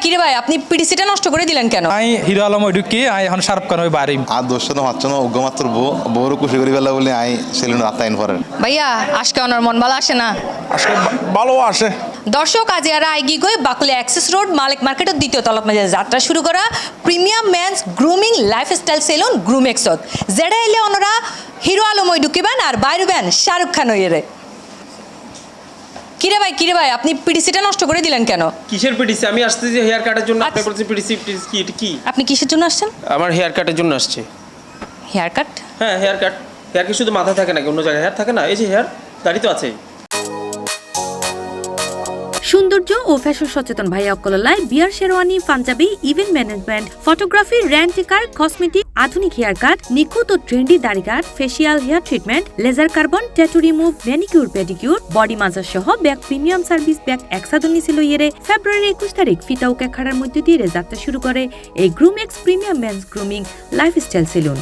কিরে ভাই আপনি পিডিসিটা নষ্ট করে দিলেন কেন? আই হিরো আলম ওই ঢুকি আই এখন শাহরুখ খান ওই বাড়ি আর দোষ তো হচ্ছে না মাত্র বউর খুশি করি বেলা বলে আই সেলুন রাস্তায় পরে ভাইয়া আজকে ওনার মন ভালো আসে না। আজকে ভালো আসে। দর্শক আজ এরা আইগি গই বাকুলি অ্যাক্সেস রোড মালিক মার্কেটের দ্বিতীয় তলাত মাঝে যাত্রা শুরু করা premium men's grooming lifestyle salon গ্রুমেক্সত যেটা এলে ওনারা হিরো আলম ওই ঢুকিবেন আর বাইরবেন শাহরুখ খান ওইরে। কিরে ভাই আপনি পিডিসিটা নষ্ট করে দিলেন কেন? কিসের পিডিসি? আমি আসতেছি হেয়ার কাটের জন্য। আপনি বলছেন পিডিসি কি এটা কি? আপনি কিসের জন্য আসছেন? আমার হেয়ার কাটের জন্য আসছে। Haircut? হ্যাঁ হেয়ার কাট। হেয়ার কি শুধু মাথায় থাকে নাকি অন্য জায়গায় হেয়ার থাকে না? এই যে হেয়ার দাড়ি তো আছে। সৌন্দর্য ও ফ্যাশন সচেতন ভাইয়া অকললায় বিয়ার sherwani panjabi event management photography rent a car cosmetic আধুনিক হেয়ার কাট নিখুঁত ও ট্রেন্ডি দাড়ি cut facial hair treatment laser carbon tattoo remove manicure pedicure body massage সহ ব্যাক প্রিমিয়াম সার্ভিস ব্যাক একসাদনি ছিল ইয়েরে ফেব্রুয়ারি 21 তারিখ ফিতাও ক্যাখাড়ার মধ্যে দিয়ে যাত্রা শুরু করে এই Groomex premium men's grooming lifestyle salon.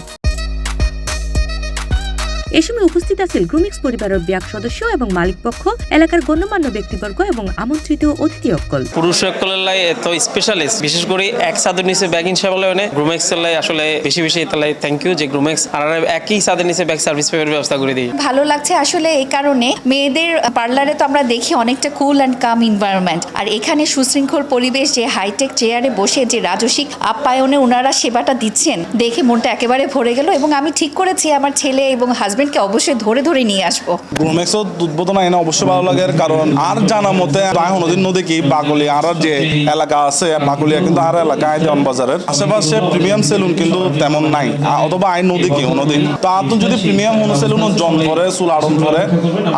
এ সময় উপস্থিত আছেন গ্রুমিক্স পরিবারের ব্যাক সদস্য এবং মালিক পক্ষ এলাকার গণ্যমান্য ব্যক্তিবর্গ এবং আমন্ত্রিত অতিথি অকল পুরুষ সকলের লাই এত স্পেশালিস্ট বিশেষ করে এক সাদের নিচে ব্যাগ ইনশাআল্লাহ মানে গ্রুমেক্স এর লাই আসলে বেশি তাই থ্যাংক ইউ যে গ্রুমেক্স আর একই সাদের নিচে ব্যাগ সার্ভিস পেমেন্টের ব্যবস্থা করে দিই। ভালো লাগছে আসলে এই কারণে মেয়েদের পার্লারে তো আমরা দেখি অনেকটা কুল অ্যান্ড কাম এনভায়রনমেন্ট আর এখানে সুশৃঙ্খল পরিবেশ যে হাইটেক চেয়ারে বসে যে রাজসিক আপ্যায়নে ওনারা সেবাটা দিচ্ছেন দেখে মনটা একেবারে ভরে গেল এবং আমি ঠিক করেছি আমার ছেলে এবং হাজবেন্ডকে অবশ্যই ধরে নিয়ে আসবো। গ্রুমেক্স উদ্বোধন আইনা অবশ্যই ভালো লাগে কারণ আর জানা মতে নদীর নদী কি বাকলি আর যে এলাকা আছে বাকলিয়া কিন্তু আর এলাকায় দেওয়ান বাজারের আশেপাশে প্রিমিয়াম সেলুন কিন্তু তেমন নাই অথবা আইন নদী কি নদী তো আতুন যদি প্রিমিয়াম কোনো সেলুন জন করে চুল আড়ন করে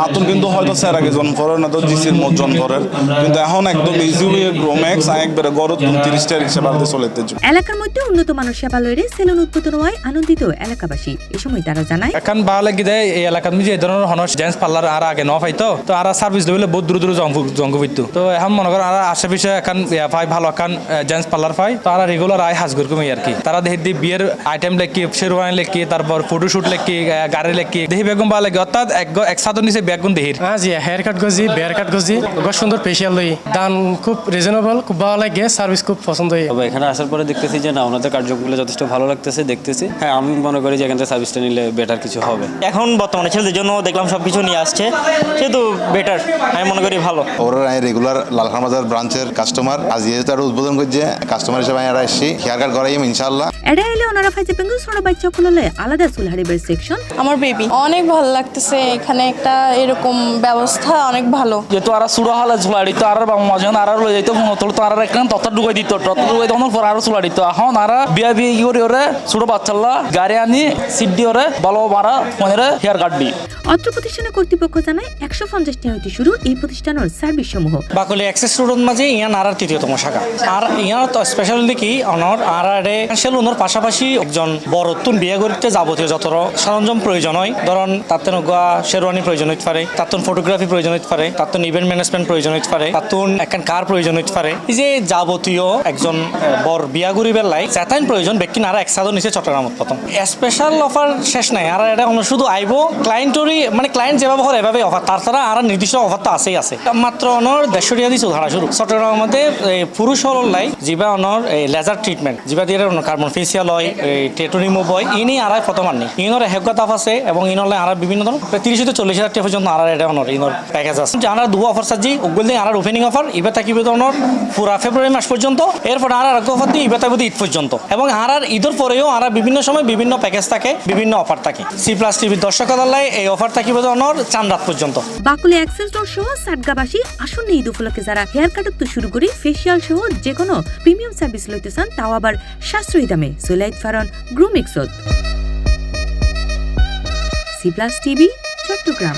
আতুন কিন্তু হয়তো স্যার আগে জন করে না তো জিসির মত জন করে কিন্তু এখন একদম ইজি হয়ে গ্রুমেক্স একবারে গড় 30টা রিক্সা বাড়তে চলেতে এলাকার মধ্যে উন্নত মানের সেবা লইরে সেলুন উদ্বোধন হয় আনন্দিত এলাকাবাসী। এ সময় তারা জানায় এখন ভালো লাগি দেয় এই এলাকার মধ্যে এই ধরনের হনস জেন্টস পার্লার আর আগে ন পাইতো তো আর সার্ভিস লেভেলে বহুত দূর জঙ্গ হইতো তো এখন মনে করেন আর আশেপাশে এখন পাই ভালো এখন জেন্টস পার্লার পাই তো আর রেগুলার আয় হাজগুর কমে আর কি তারা দেখি বিয়ের আইটেম লেখি শেরওয়ানি লেখি তারপর ফটোশুট লেখি গাড়ি লেখি দেখি বেগম ভালো লাগে অর্থাৎ এক সাদর নিচে বেগুন দেহির জি হেয়ার কাট গজি বেয়ার কাট গজি খুব সুন্দর ফেশিয়াল লই দাম খুব রিজনেবল খুব ভালো লাগে সার্ভিস খুব পছন্দ হয়। তবে এখানে আসার পরে দেখতেছি যে না ওনাদের কার্যক্রমগুলো যথেষ্ট ভালো লাগতেছে দেখতেছি। হ্যাঁ আমি মনে করি যে এখান থেকে সার্ভিসটা নিলে বেটার কিছু হবে। এখন বর্তমানে ছেলেদের জন্য দেখলাম সবকিছু নিয়ে আসছে সেহেতু বেটার আমি মনে করি ভালো। ওরা রেগুলার লালখান বাজার ব্রাঞ্চের কাস্টমার আজ যেহেতু আর উদ্বোধন করছে কাস্টমার হিসেবে আমরা এসেছি হেয়ার কাট করাইম ইনশাআল্লাহ। এডা এলে ওনারা ফাইজে পেঙ্গু ছোট বাচ্চা খুললে আলাদা চুল হারিবার সেকশন আমার বেবি অনেক ভালো লাগতেছে এখানে একটা এরকম ব্যবস্থা অনেক ভালো যেহেতু আর সুরা হলে চুলাড়ি তো আর মজন আর লই যাইতো মতো তো আর একখান তত ঢুকাই দিত তত ঢুকাই তখন পর আর চুলাড়ি তো এখন আর বিয়া কি করি ওরে ছোট বাচ্চাল্লা গাড়ি আনি সিট দিয়ে ওরে ভালো মারা মনে হেয়ার কাট দি। অত্র প্রতিষ্ঠানের কর্তৃপক্ষ জানায় 150 টাকা হইতে শুরু এই প্রতিষ্ঠানের সার্ভিস সমূহ। বাকলি অ্যাক্সেস রোডের মাঝে ইয়ান আর তৃতীয়তম শাখা আর ইয়ার তো স্পেশালি কি অনর আর সেলুনের পাশাপাশি একজন বড় তুন বিয়ে করতে যাবতীয় যত সরঞ্জাম প্রয়োজন হয় ধরুন তার গোয়া শেরওয়ানি প্রয়োজন হইতে পারে তার ফটোগ্রাফি প্রয়োজন হইতে পারে তার ইভেন্ট ম্যানেজমেন্ট প্রয়োজন হইতে পারে তার একখান কার প্রয়োজন হইতে পারে এই যে যাবতীয় একজন বড় বিয়া গরিবের লাই চেতাইন প্রয়োজন ব্যক্তি আর একসাথে নিচে চট্টগ্রামত প্রথম স্পেশাল অফার শেষ নাই আর এটা শুধু আইব ক্লায়েন্টরি মানে ক্লায়েন্ট যেভাবে হয় এভাবে অফার তার ছাড়া আর নির্দিষ্ট অফার তো আছেই আছে মাত্র অনর 150 টাকা দিয়ে ধারা শুরু চট্টগ্রামের মধ্যে পুরুষ হল লাই জিবা অনর লেজার ট্রিটমেন্ট জিবা দিয়ে কার্বন ফেসিয়াল হয় ট্যাটু রিমুভ হয় ইনি আর প্রথম আনি ইনর হেগা তাফ আছে এবং ইনর আর বিভিন্ন ধরনের 30 থেকে 40 হাজার টাকা পর্যন্ত আর এটা অনর ইনর প্যাকেজ আছে জানার দু অফার সাজি ওগুলো দিয়ে আর ওপেনিং অফার ইবে থাকিবে অনর পুরা ফেব্রুয়ারি মাস পর্যন্ত এরপর আর অফার দিয়ে ইবে থাকবে ঈদ পর্যন্ত এবং আর ঈদের পরেও আর বিভিন্ন সময় বিভিন্ন প্যাকেজ থাকে বিভিন্ন অফার থাকে C+ টিভির দর্শকদের এই অফার থাকিবে অনর চাঁদ রাত পর্যন্ত। বাকুলি অ্যাক্সেস রোড সহ সাতগাবাসী আসন্ন ঈদ উপলক্ষে যারা হেয়ার কাট তো শুরু করি ফেসিয়াল সহ যে কোনো প্রিমিয়াম সার্ভিস লইতে চান তাও আবার সাশ্রয়ী দামে সোলাইট ফারন গ্রুমেক্সত। C+ TV Chittagong.